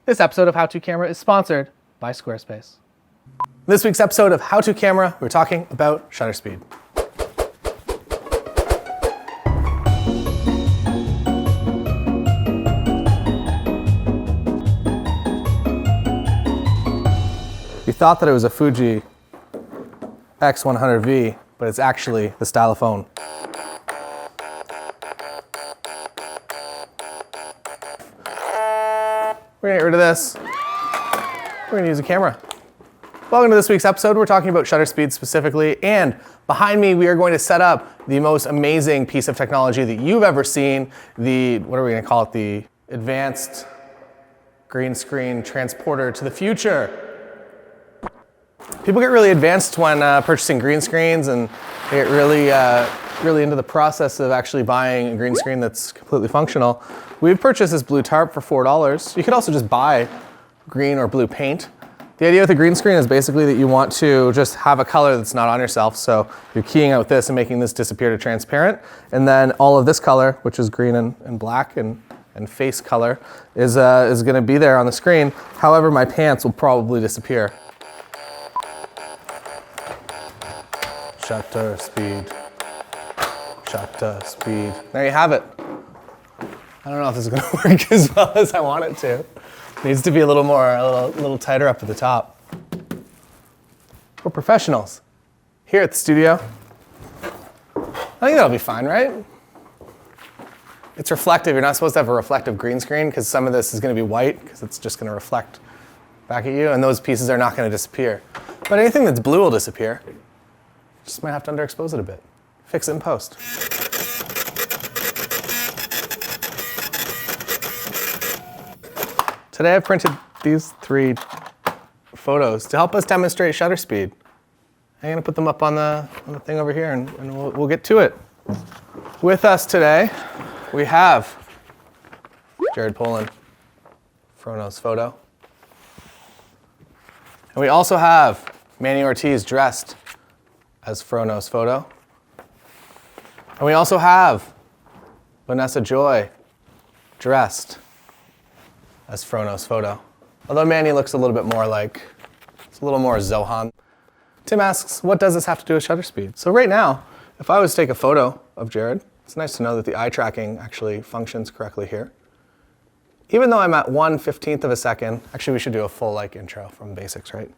This episode of How To Camera is sponsored by Squarespace. In this week's episode of How To Camera, we're talking about shutter speed. You thought that it was a Fuji X100V, but it's actually the Stylophone. We're gonna get rid of this. We're gonna use a camera. Welcome to this week's episode. We're talking about shutter speed specifically, and behind me we are going to set up the most amazing piece of technology that you've ever seen. What are we gonna call it? The advanced green screen transporter to the future. People get really advanced when purchasing green screens, and they get really into the process of actually buying a green screen that's completely functional. We've purchased this blue tarp for $4. You could also just buy green or blue paint. The idea with a green screen is basically that you want to just have a color that's not on yourself. So you're keying out this and making this disappear to transparent. And then all of this color, which is green and black and face color, is gonna be there on the screen. However, my pants will probably disappear. Shutter speed. Shutter speed. There you have it. I don't know if this is going to work as well as I want it to. It needs to be a little tighter up at the top. We're professionals here at the studio. I think that'll be fine, right? It's reflective. You're not supposed to have a reflective green screen because some of this is going to be white because it's just going to reflect back at you, and those pieces are not going to disappear. But anything that's blue will disappear. Just might have to underexpose it a bit. Fix it in post. Today I've printed these 3 photos to help us demonstrate shutter speed. I'm gonna put them up on the thing over here and we'll get to it. With us today, we have Jared Polin, Frono's photo. And we also have Manny Ortiz dressed as Frono's photo. And we also have Vanessa Joy dressed as Frono's photo. Although Manny looks a little bit more like, it's a little more Zohan. Tim asks, what does this have to do with shutter speed? So right now, if I was to take a photo of Jared, it's nice to know that the eye tracking actually functions correctly here. Even though I'm at 1/15 of a second, actually we should do a full intro from basics, right?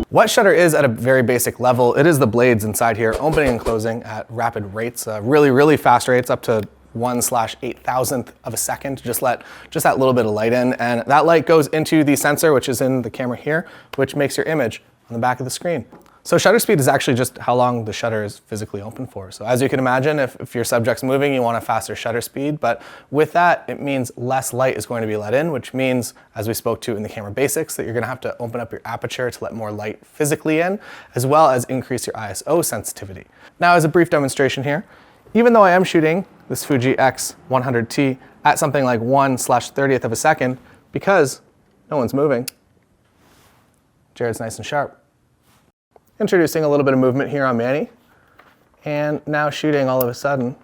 What shutter is at a very basic level, it is the blades inside here opening and closing at rapid rates, really fast rates, up to 1/8000th of a second to just let that little bit of light in. And that light goes into the sensor, which is in the camera here, which makes your image on the back of the screen. So shutter speed is actually just how long the shutter is physically open for. So as you can imagine, if your subject's moving, you want a faster shutter speed. But with that, it means less light is going to be let in, which means, as we spoke to in the camera basics, that you're gonna have to open up your aperture to let more light physically in, as well as increase your ISO sensitivity. Now, as a brief demonstration here, even though I am shooting this Fuji X100T at something like 1/30th of a second, because no one's moving, Jared's nice and sharp. Introducing a little bit of movement here on Manny, and now shooting all of a sudden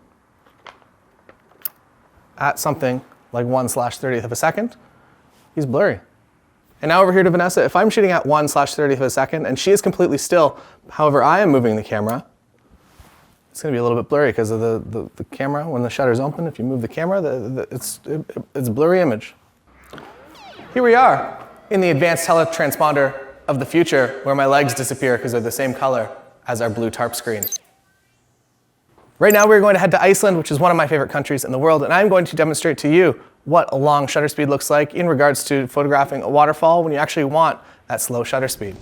at something like 1/30th of a second, he's blurry. And now over here to Vanessa, if I'm shooting at 1/30th of a second and she is completely still, however I am moving the camera, it's gonna be a little bit blurry because of the camera, when the shutter's open, if you move the camera, it's a blurry image. Here we are in the advanced teletransponder of the future, where my legs disappear because they're the same color as our blue tarp screen. Right now we're going to head to Iceland, which is one of my favorite countries in the world, and I'm going to demonstrate to you what a long shutter speed looks like in regards to photographing a waterfall when you actually want that slow shutter speed.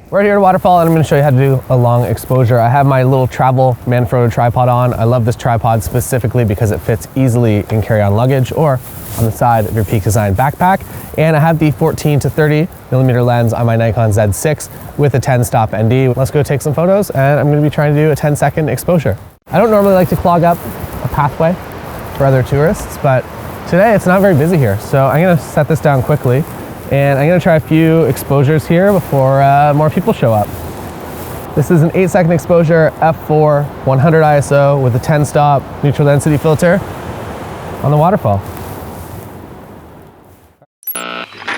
We're here at a waterfall, and I'm going to show you how to do a long exposure. I have my little travel Manfrotto tripod on. I love this tripod specifically because it fits easily in carry-on luggage or on the side of your Peak Design backpack. And I have the 14 to 30 millimeter lens on my Nikon Z6 with a 10-stop ND. Let's go take some photos, and I'm going to be trying to do a 10-second exposure. I don't normally like to clog up a pathway for other tourists, but today it's not very busy here. So I'm going to set this down quickly. And I'm gonna try a few exposures here before more people show up. This is an 8-second exposure, f4, 100 ISO with a 10-stop neutral density filter. on the waterfall.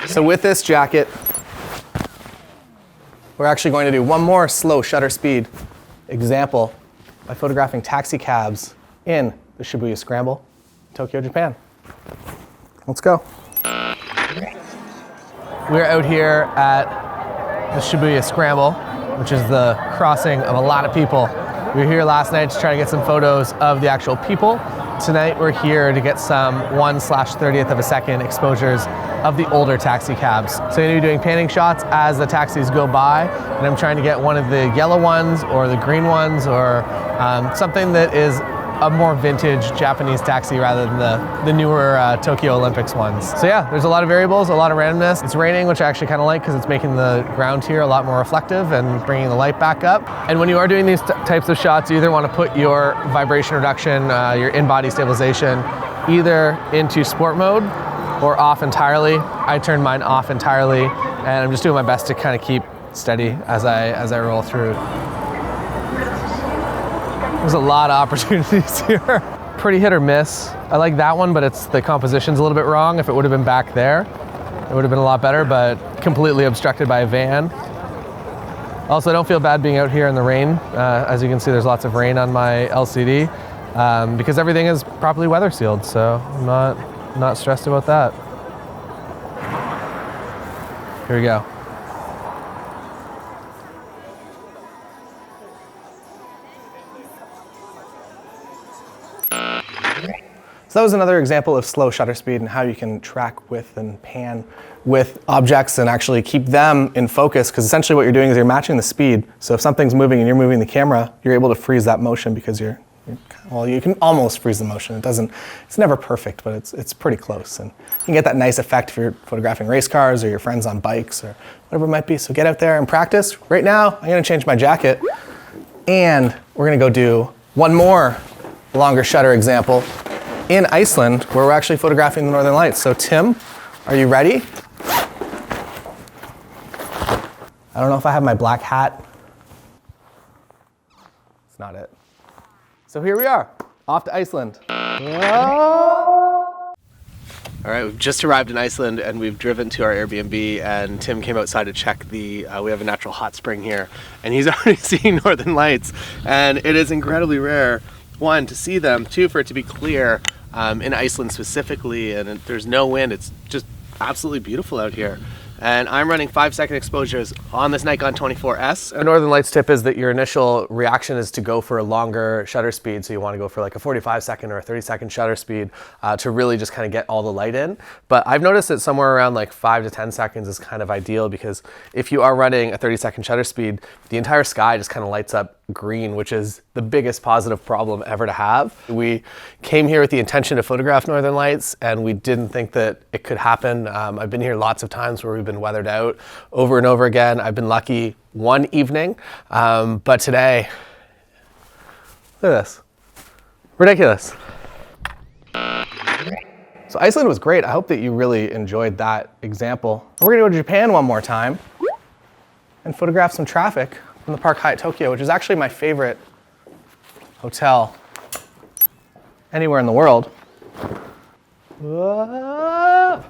So with this jacket, we're actually going to do one more slow shutter speed example by photographing taxi cabs in the Shibuya Scramble, Tokyo, Japan. Let's go. We're out here at the Shibuya Scramble, which is the crossing of a lot of people. We were here last night to try to get some photos of the actual people. Tonight we're here to get some 1/30th of a second exposures of the older taxi cabs. So I'm gonna be doing panning shots as the taxis go by, and I'm trying to get one of the yellow ones or the green ones or something that is a more vintage Japanese taxi rather than the newer Tokyo Olympics ones. So yeah, there's a lot of variables, a lot of randomness. It's raining, which I actually kind of like because it's making the ground here a lot more reflective and bringing the light back up. And when you are doing these types of shots, you either want to put your vibration reduction, your in-body stabilization, either into sport mode or off entirely. I turned mine off entirely, and I'm just doing my best to kind of keep steady as I roll through. There's a lot of opportunities here. Pretty hit or miss. I like that one, but the composition's a little bit wrong. If it would have been back there, it would have been a lot better, but completely obstructed by a van. Also, I don't feel bad being out here in the rain. As you can see, there's lots of rain on my LCD because everything is properly weather sealed, so I'm not stressed about that. Here we go. So that was another example of slow shutter speed and how you can track with and pan with objects and actually keep them in focus, because essentially what you're doing is you're matching the speed. So if something's moving and you're moving the camera, you're able to freeze that motion because well, you can almost freeze the motion. It's never perfect, but it's pretty close. And you can get that nice effect if you're photographing race cars or your friends on bikes or whatever it might be. So get out there and practice. Right now, I'm gonna change my jacket and we're gonna go do one more longer shutter example in Iceland, where we're actually photographing the Northern Lights. So Tim, are you ready? I don't know if I have my black hat. It's not it. So here we are, off to Iceland. All right, we've just arrived in Iceland and we've driven to our Airbnb, and Tim came outside to check we have a natural hot spring here, and he's already seeing Northern Lights, and it is incredibly rare, one, to see them, two, for it to be clear, in Iceland specifically, and there's no wind. It's just absolutely beautiful out here. And I'm running 5-second exposures on this Nikon 24S. The Northern Lights tip is that your initial reaction is to go for a longer shutter speed. So you want to go for like a 45-second or a 30-second shutter speed to really just kind of get all the light in. But I've noticed that somewhere around like 5 to 10 seconds is kind of ideal, because if you are running a 30-second shutter speed, the entire sky just kind of lights up green, which is the biggest positive problem ever to have. We came here with the intention to photograph Northern Lights, and we didn't think that it could happen. I've been here lots of times where we've been weathered out over and over again. I've been lucky one evening, but today, look at this, ridiculous. So Iceland was great. I hope that you really enjoyed that example. We're gonna go to Japan one more time and photograph some traffic from the Park Hyatt Tokyo, which is actually my favorite hotel anywhere in the world. Whoa.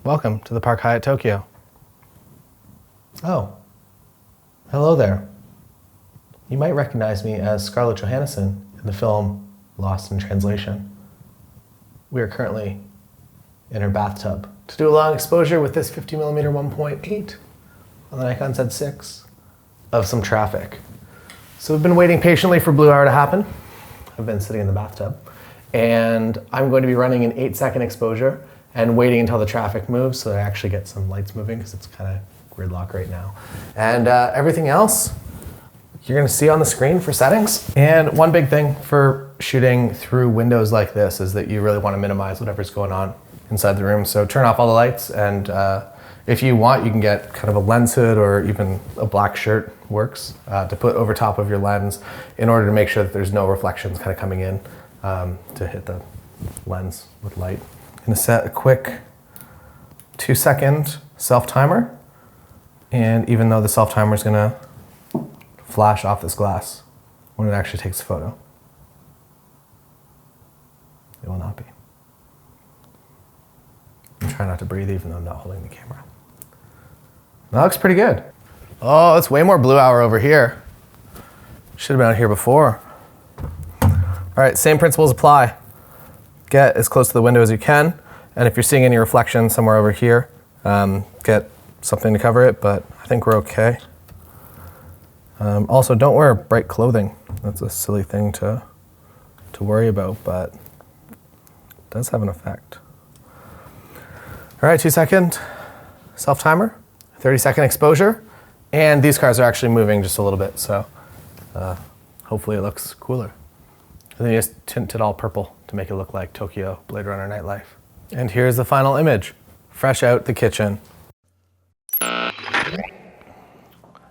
Welcome to the Park Hyatt Tokyo. Oh, hello there. You might recognize me as Scarlett Johansson in the film Lost in Translation. We are currently in her bathtub to do a long exposure with this 50mm 1.8 on the Nikon Z6 of some traffic. So we've been waiting patiently for Blue Hour to happen. I've been sitting in the bathtub, and I'm going to be running an 8-second exposure and waiting until the traffic moves so that I actually get some lights moving, because it's kind of gridlock right now. And everything else you're gonna see on the screen for settings. And one big thing for shooting through windows like this is that you really want to minimize whatever's going on inside the room. So turn off all the lights, and if you want, you can get kind of a lens hood, or even a black shirt works, to put over top of your lens in order to make sure that there's no reflections kind of coming in to hit the lens with light. I'm gonna set a quick 2-second self-timer, and even though the self-timer is gonna flash off this glass when it actually takes the photo, it will not be. I'm trying not to breathe even though I'm not holding the camera. That looks pretty good. Oh, it's way more blue hour over here. Should have been out here before. All right, same principles apply. Get as close to the window as you can. And if you're seeing any reflection somewhere over here, get something to cover it, but I think we're okay. Also, don't wear bright clothing. That's a silly thing to worry about, but it does have an effect. All right, 2-second self-timer, 30-second exposure, and these cars are actually moving just a little bit, so hopefully it looks cooler. And then you just tint it all purple to make it look like Tokyo Blade Runner Nightlife. And here's the final image, fresh out the kitchen.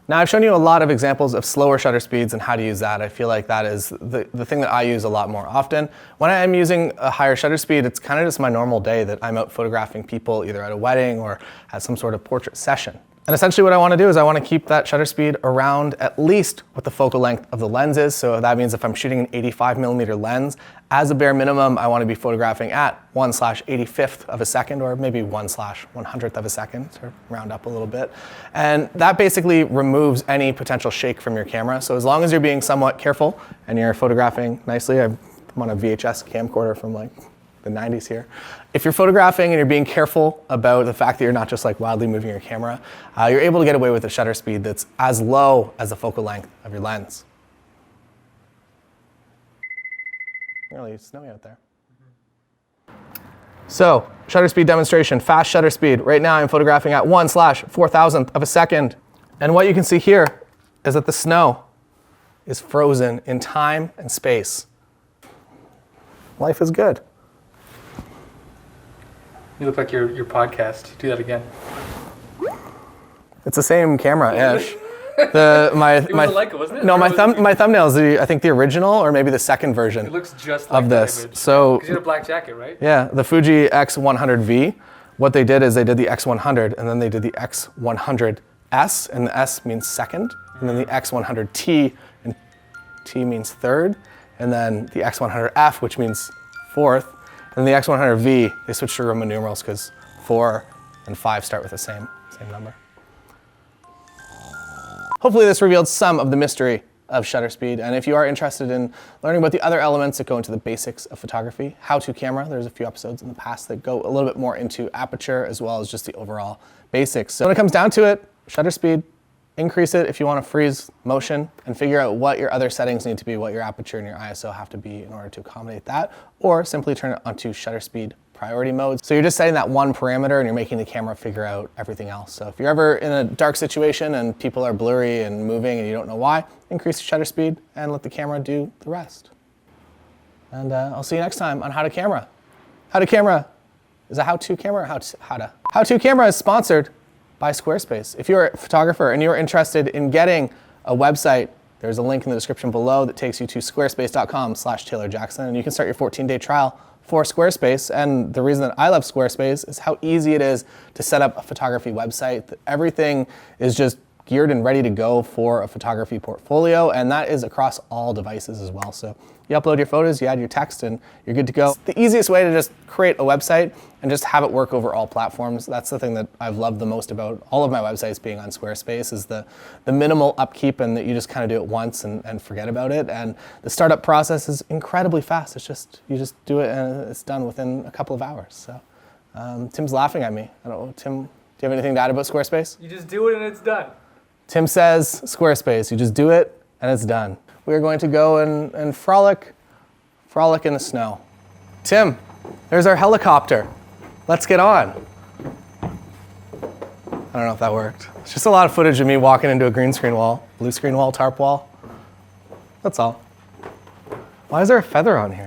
Now I've shown you a lot of examples of slower shutter speeds and how to use that. I feel like that is the thing that I use a lot more often. When I am using a higher shutter speed, it's kind of just my normal day that I'm out photographing people either at a wedding or at some sort of portrait session. And essentially what I want to do is I want to keep that shutter speed around at least what the focal length of the lens is. So that means if I'm shooting an 85mm lens, as a bare minimum, I want to be photographing at 1/85th of a second, or maybe 1/100th of a second, to round up a little bit. And that basically removes any potential shake from your camera. So as long as you're being somewhat careful and you're photographing nicely, I'm on a VHS camcorder from like the 90s here. If you're photographing and you're being careful about the fact that you're not just like wildly moving your camera, you're able to get away with a shutter speed that's as low as the focal length of your lens. Really snowy out there. So, shutter speed demonstration, fast shutter speed. Right now I'm photographing at 1/4000th of a second. And what you can see here is that the snow is frozen in time and space. Life is good. You look like your podcast. Do that again. It's the same camera-ish. It was Leica, wasn't it? No, my thumbnail is I think the original or maybe the second version. It looks just like of this. Image. So because you had a black jacket, right? Yeah, the Fuji X100V. What they did is they did the X100 and then they did the X100S, and the S means second, and then the X100T, and T means third, and then the X100F, which means fourth, and the X100V, they switched to Roman numerals because 4 and 5 start with the same number. Hopefully this revealed some of the mystery of shutter speed, and if you are interested in learning about the other elements that go into the basics of photography, how-to camera, there's a few episodes in the past that go a little bit more into aperture as well as just the overall basics. So when it comes down to it, shutter speed, increase it if you want to freeze motion, and figure out what your other settings need to be, what your aperture and your ISO have to be in order to accommodate that, or simply turn it onto shutter speed priority mode. So you're just setting that one parameter and you're making the camera figure out everything else. So if you're ever in a dark situation and people are blurry and moving and you don't know why, increase the shutter speed and let the camera do the rest. And I'll see you next time on How to Camera. How to Camera is a how-to camera or How-to Camera is sponsored by Squarespace. If you're a photographer and you're interested in getting a website, there's a link in the description below that takes you to squarespace.com/TaylorJackson, and you can start your 14-day trial for Squarespace. And the reason that I love Squarespace is how easy it is to set up a photography website. Everything is just geared and ready to go for a photography portfolio, and that is across all devices as well. So you upload your photos, you add your text, and you're good to go. It's the easiest way to just create a website and just have it work over all platforms. That's the thing that I've loved the most about all of my websites being on Squarespace, is the minimal upkeep and that you just kind of do it once and forget about it. And the startup process is incredibly fast. It's just, you just do it and it's done within a couple of hours. So Tim's laughing at me. I don't know, Tim, do you have anything to add about Squarespace? You just do it and it's done. Tim says Squarespace, you just do it and it's done. We're going to go and frolic in the snow. Tim, there's our helicopter. Let's get on. I don't know if that worked. It's just a lot of footage of me walking into a green screen wall, blue screen wall, tarp wall. That's all. Why is there a feather on here?